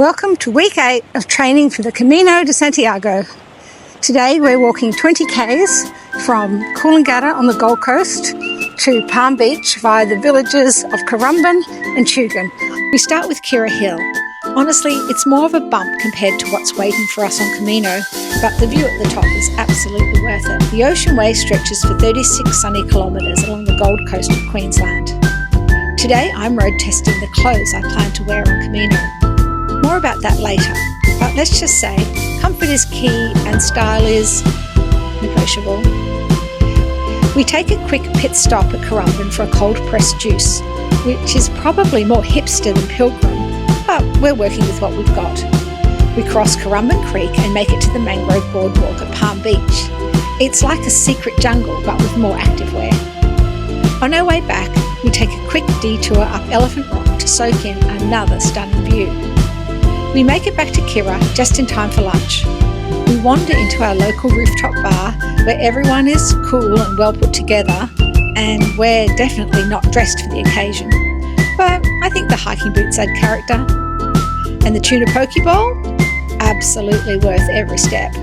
Welcome to week 8 of training for the Camino de Santiago. Today we're walking 20 k's from Coolangatta on the Gold Coast to Palm Beach via the villages of Currumbin and Tugun. We start with Kirra Hill. Honestly, it's more of a bump compared to what's waiting for us on Camino, but the view at the top is absolutely worth it. The Oceanway stretches for 36 sunny kilometres along the Gold Coast of Queensland. Today I'm road testing the clothes I plan to wear on Camino. More about that later, but let's just say comfort is key and style is negotiable. We take a quick pit stop at Currumbin for a cold pressed juice, which is probably more hipster than Pilgrim, but we're working with what we've got. We cross Currumbin Creek and make it to the mangrove boardwalk at Palm Beach. It's like a secret jungle but with more activewear. On our way back, we take a quick detour up Elephant Rock to soak in another stunning view. We make it back to Kirra just in time for lunch. We wander into our local rooftop bar where everyone is cool and well put together, and we're definitely not dressed for the occasion. But I think the hiking boots add character. And the tuna poke bowl? Absolutely worth every step.